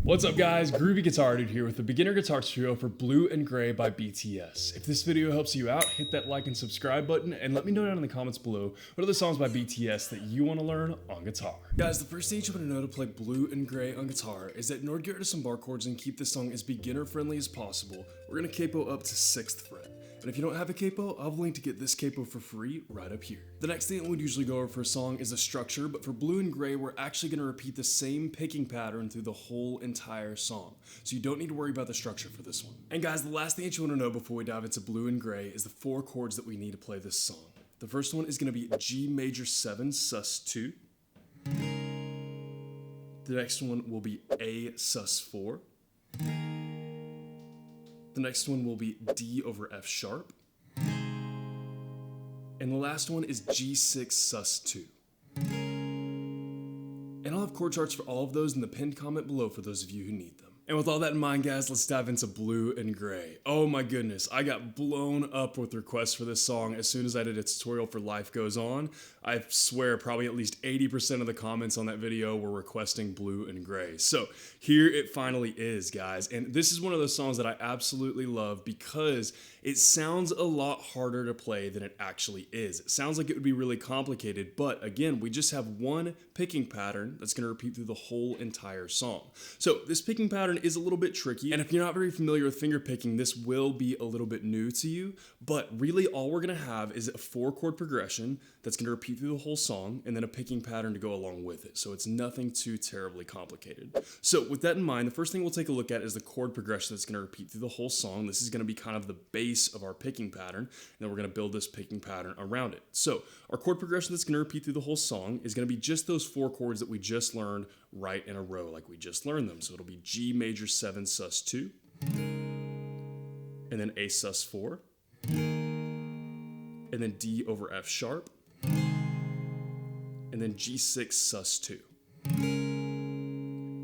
What's up guys, Groovy Guitar Dude here with the beginner guitar tutorial for Blue and Grey by BTS. If this video helps you out, hit that like and subscribe button and let me know down in the comments below what other songs by BTS that you want to learn on guitar. Guys, the first thing you want to know to play Blue and Grey on guitar is that in order to get rid of some bar chords and keep this song as beginner friendly as possible, we're going to capo up to 6th fret. And if you don't have a capo, I'll have a link to get this capo for free right up here. The next thing that we'd usually go over for a song is the structure, but for Blue and Grey, we're actually going to repeat the same picking pattern through the whole entire song. So you don't need to worry about the structure for this one. And guys, the last thing that you want to know before we dive into Blue and Grey is the 4 chords that we need to play this song. The first one is going to be G major 7 sus 2. The next one will be A sus 4. The next one will be D over F sharp. And the last one is G6 sus 2. And I'll have chord charts for all of those in the pinned comment below for those of you who need them. And with all that in mind, guys, let's dive into Blue and Grey. Oh my goodness, I got blown up with requests for this song as soon as I did a tutorial for Life Goes On. I swear probably at least 80% of the comments on that video were requesting Blue and Grey. So here it finally is, guys. And this is one of those songs that I absolutely love because it sounds a lot harder to play than it actually is. It sounds like it would be really complicated, but again, we just have one picking pattern that's going to repeat through the whole entire song. So this picking pattern is a little bit tricky, and if you're not very familiar with finger picking, this will be a little bit new to you, but really all we're going to have is a 4-chord progression that's going to repeat through the whole song, and then a picking pattern to go along with it. So it's nothing too terribly complicated. So with that in mind, the first thing we'll take a look at is the chord progression that's going to repeat through the whole song. This is going to be kind of the base of our picking pattern, and then we're going to build this picking pattern around it. So our chord progression that's going to repeat through the whole song is going to be just those 4 chords that we just learned right in a row like we just learned them. So it'll be G major 7 sus 2, and then A sus 4, and then D over F sharp, and then G6 sus 2.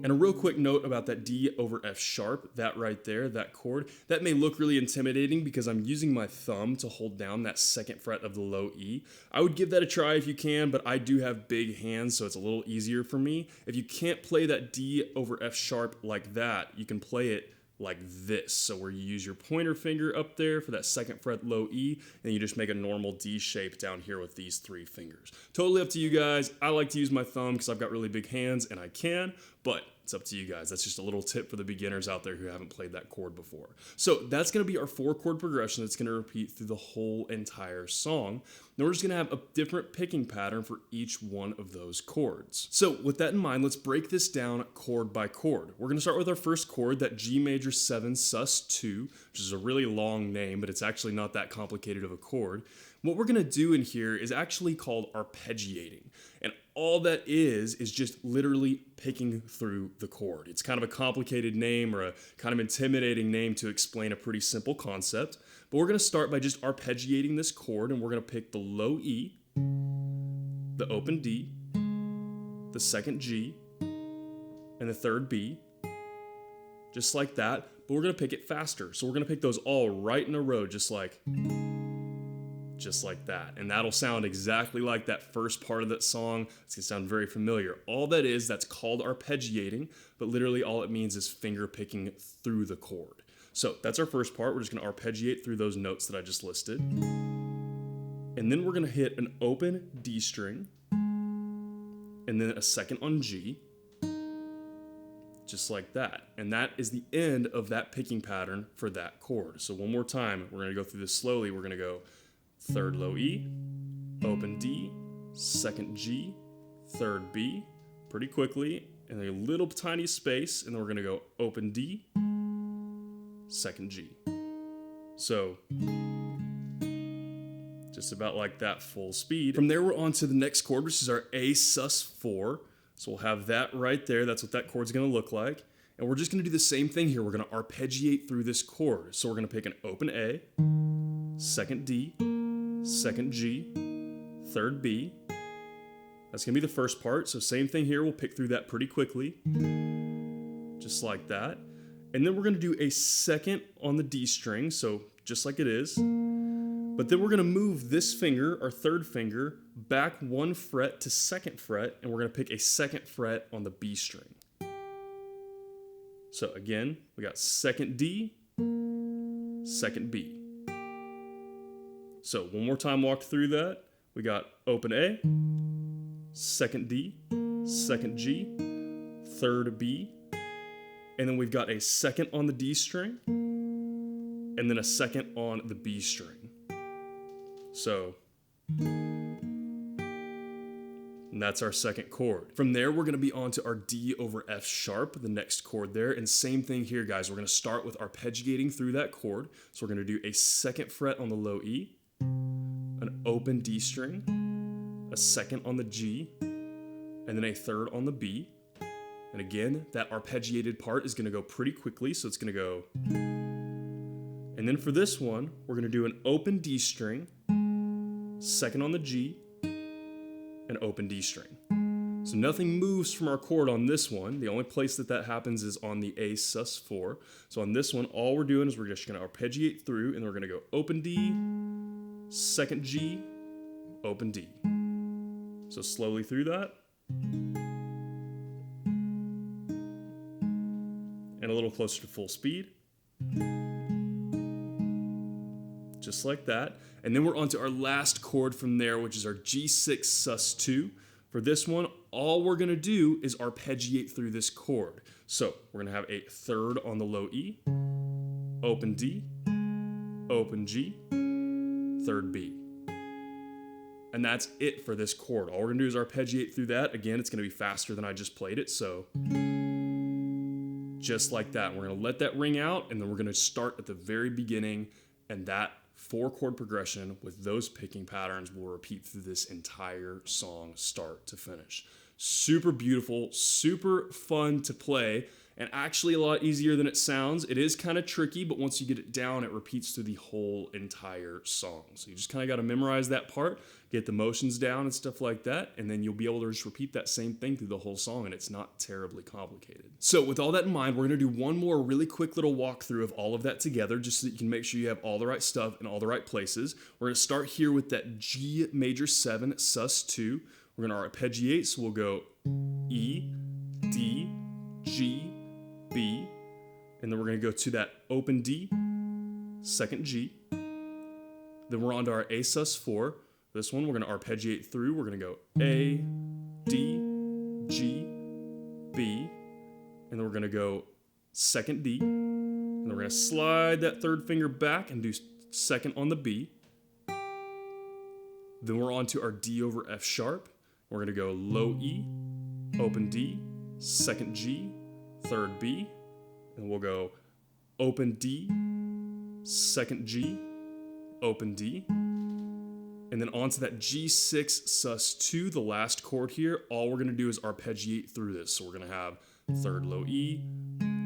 And a real quick note about that D over F sharp, that right there, that chord, that may look really intimidating because I'm using my thumb to hold down that 2nd fret of the low E. I would give that a try if you can, but I do have big hands, so it's a little easier for me. If you can't play that D over F sharp like that, you can play it like this. So where you use your pointer finger up there for that 2nd fret low E, and you just make a normal D shape down here with these 3 fingers. Totally up to you guys. I like to use my thumb because I've got really big hands and I can, but it's up to you guys. That's just a little tip for the beginners out there who haven't played that chord before. So that's going to be our 4-chord progression that's going to repeat through the whole entire song. Then we're just going to have a different picking pattern for each one of those chords. So with that in mind, let's break this down chord by chord. We're going to start with our first chord, that G major 7 sus 2, which is a really long name, but it's actually not that complicated of a chord. What we're going to do in here is actually called arpeggiating. And all that is just literally picking through the chord. It's kind of a complicated name or a kind of intimidating name to explain a pretty simple concept. But we're going to start by just arpeggiating this chord, and we're going to pick the low E, the open D, the 2nd G, and the 3rd B, just like that. But we're going to pick it faster. So we're going to pick those all right in a row, just like that. And that'll sound exactly like that first part of that song. It's gonna sound very familiar. All that is, that's called arpeggiating, but literally all it means is finger picking through the chord. So that's our first part. We're just gonna arpeggiate through those notes that I just listed. And then we're gonna hit an open D string, and then a 2nd on G, just like that. And that is the end of that picking pattern for that chord. So one more time, we're gonna go through this slowly. We're gonna go 3rd low E, open D, 2nd G, 3rd B, pretty quickly, and a little tiny space, and then we're going to go open D, 2nd G. So just about like that, full speed. From there, we're on to the next chord, which is our A sus 4. So we'll have that right there. That's what that chord's going to look like. And we're just going to do the same thing here. We're going to arpeggiate through this chord. So we're going to pick an open A, 2nd D, 2nd G, 3rd B. That's going to be the first part. So same thing here. We'll pick through that pretty quickly, just like that. And then we're going to do a 2nd on the D string, so just like it is. But then we're going to move this finger, our 3rd finger, back 1 fret to 2nd fret, and we're going to pick a 2nd fret on the B string. So again, we got second D, second B. So one more time, walk through that. We got open A, second D, second G, third B, and then we've got a second on the D string, and then a second on the B string. So, and that's our second chord. From there, we're gonna be on to our D over F sharp, the next chord there. And same thing here, guys. We're gonna start with arpeggiating through that chord. So we're gonna do a second fret on the low E, an open D string, a second on the G, and then a third on the B. And again, that arpeggiated part is gonna go pretty quickly, so it's gonna go. And then for this one, we're gonna do an open D string, second on the G, an open D string. So nothing moves from our chord on this one. The only place that happens is on the A sus4. So on this one, all we're doing is we're just gonna arpeggiate through, and we're gonna go open D, second G, open D. So slowly through that. And a little closer to full speed. Just like that. And then we're on to our last chord from there, which is our G6 sus2. For this one, all we're gonna do is arpeggiate through this chord. So we're gonna have a third on the low E, open D, open G, third B. And that's it for this chord. All we're gonna do is arpeggiate through that. Again, it's gonna be faster than I just played it, so just like that. We're gonna let that ring out, and then we're gonna start at the very beginning, and that 4-chord progression with those picking patterns will repeat through this entire song, start to finish. Super beautiful, super fun to play, and actually a lot easier than it sounds. It is kind of tricky, but once you get it down, it repeats through the whole entire song. So you just kind of got to memorize that part, get the motions down and stuff like that, and then you'll be able to just repeat that same thing through the whole song, and it's not terribly complicated. So with all that in mind, we're going to do one more really quick little walkthrough of all of that together, just so that you can make sure you have all the right stuff in all the right places. We're going to start here with that G major 7 sus2. We're going to arpeggiate, so we'll go E, D, G, B, and then we're going to go to that open D, second G. Then we're on to our A sus4. This one we're going to arpeggiate through. We're going to go A, D, G, B, and then we're going to go second D, and then we're going to slide that third finger back and do second on the B. Then we're on to our D over F sharp. We're going to go low E, open D, second G, third B, and we'll go open D, second G, open D, and then onto that G6 sus2, the last chord here. All we're gonna do is arpeggiate through this. So we're gonna have third low E,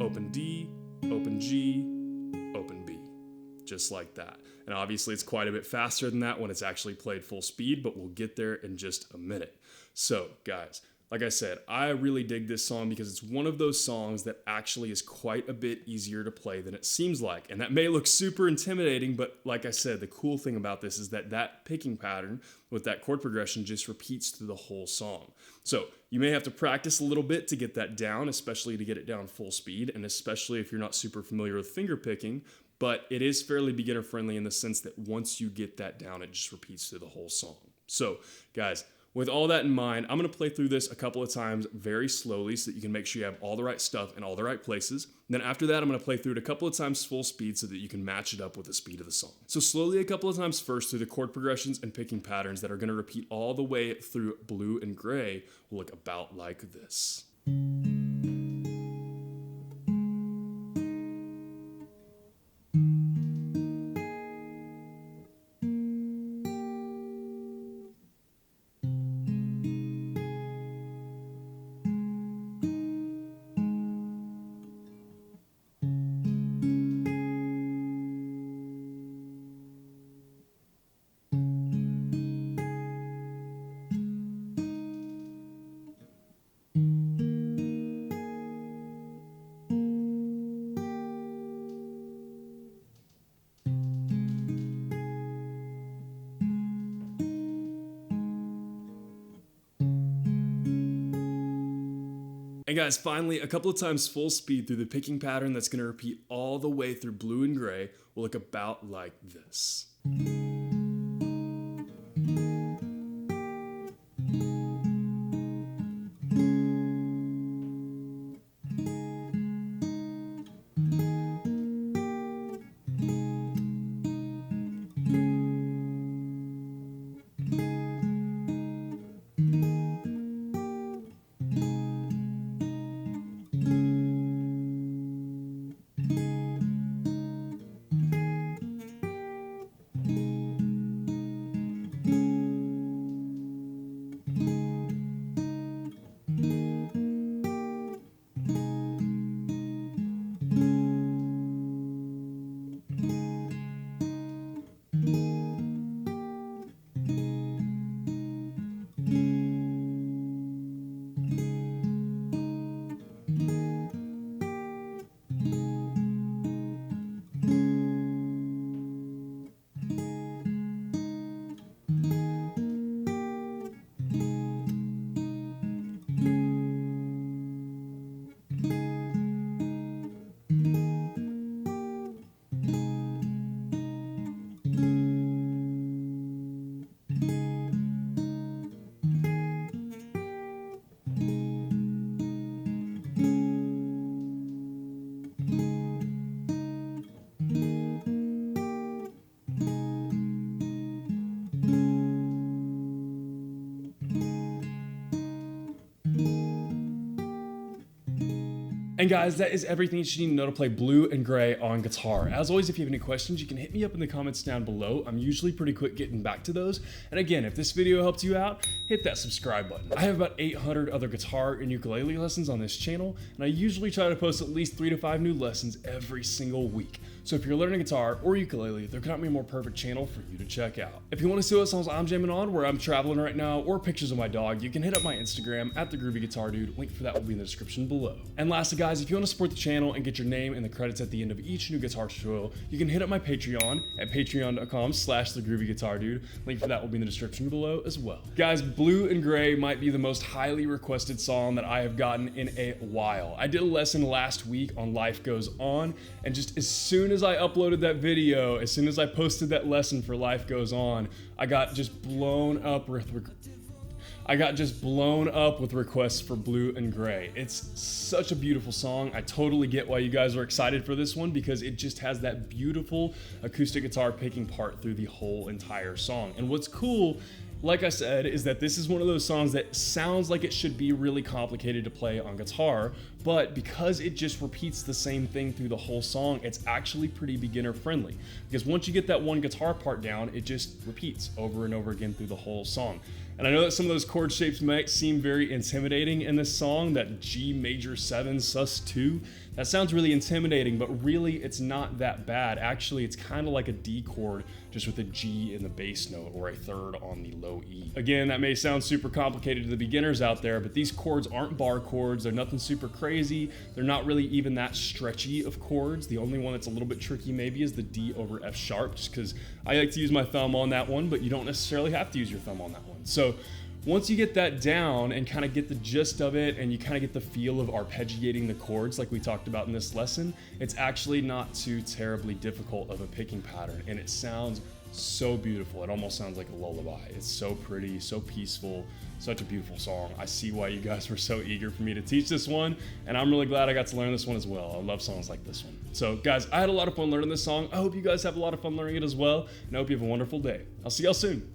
open D, open G, open B, just like that. And obviously it's quite a bit faster than that when it's actually played full speed, but we'll get there in just a minute. So guys, like I said, I really dig this song because it's one of those songs that actually is quite a bit easier to play than it seems like. And that may look super intimidating, but like I said, the cool thing about this is that picking pattern with that chord progression just repeats through the whole song. So you may have to practice a little bit to get that down, especially to get it down full speed, and especially if you're not super familiar with finger picking, but it is fairly beginner friendly in the sense that once you get that down, it just repeats through the whole song. So guys, with all that in mind, I'm going to play through this a couple of times very slowly so that you can make sure you have all the right stuff in all the right places. And then after that, I'm going to play through it a couple of times full speed so that you can match it up with the speed of the song. So slowly a couple of times first through the chord progressions and picking patterns that are going to repeat all the way through Blue and Gray will look about like this. And guys, finally, a couple of times full speed through the picking pattern that's going to repeat all the way through Blue and Gray will look about like this. And guys, that is everything you need to know to play Blue and Gray on guitar. As always, if you have any questions, you can hit me up in the comments down below. I'm usually pretty quick getting back to those. And again, if this video helped you out, hit that subscribe button. I have about 800 other guitar and ukulele lessons on this channel, and I usually try to post at least 3 to 5 new lessons every single week. So if you're learning guitar or ukulele, there cannot be a more perfect channel for you to check out. If you want to see what songs I'm jamming on, where I'm traveling right now, or pictures of my dog, you can hit up my Instagram at @thegroovyguitardude. Link for that will be in the description below. And lastly guys, if you want to support the channel and get your name in the credits at the end of each new guitar tutorial, you can hit up my Patreon at patreon.com/thegroovyguitardude. Link for that will be in the description below as well. Guys, Blue and Gray might be the most highly requested song that I have gotten in a while. I did a lesson last week on Life Goes On, and just as soon as I uploaded that video, as soon as I posted that lesson for Life Goes On, I got just blown up with requests for Blue and Gray. It's such a beautiful song. I totally get why you guys are excited for this one, because it just has that beautiful acoustic guitar picking part through the whole entire song. And what's cool, like I said, is that this is one of those songs that sounds like it should be really complicated to play on guitar, but because it just repeats the same thing through the whole song, it's actually pretty beginner friendly. Because once you get that one guitar part down, it just repeats over and over again through the whole song. And I know that some of those chord shapes might seem very intimidating in this song, that G major 7 sus 2. That sounds really intimidating, but really it's not that bad. Actually, it's kind of like a D chord, just with a G in the bass note, or a third on the low E. Again, that may sound super complicated to the beginners out there, but these chords aren't bar chords. They're nothing super crazy. They're not really even that stretchy of chords. The only one that's a little bit tricky maybe is the D over F sharp, just because I like to use my thumb on that one, but you don't necessarily have to use your thumb on that one. So once you get that down and kind of get the gist of it, and you kind of get the feel of arpeggiating the chords like we talked about in this lesson, it's actually not too terribly difficult of a picking pattern, and it sounds so beautiful. It almost sounds like a lullaby. It's so pretty, so peaceful, such a beautiful song. I see why you guys were so eager for me to teach this one, and I'm really glad I got to learn this one as well. I love songs like this one. So guys, I had a lot of fun learning this song. I hope you guys have a lot of fun learning it as well, and I hope you have a wonderful day. I'll see y'all soon.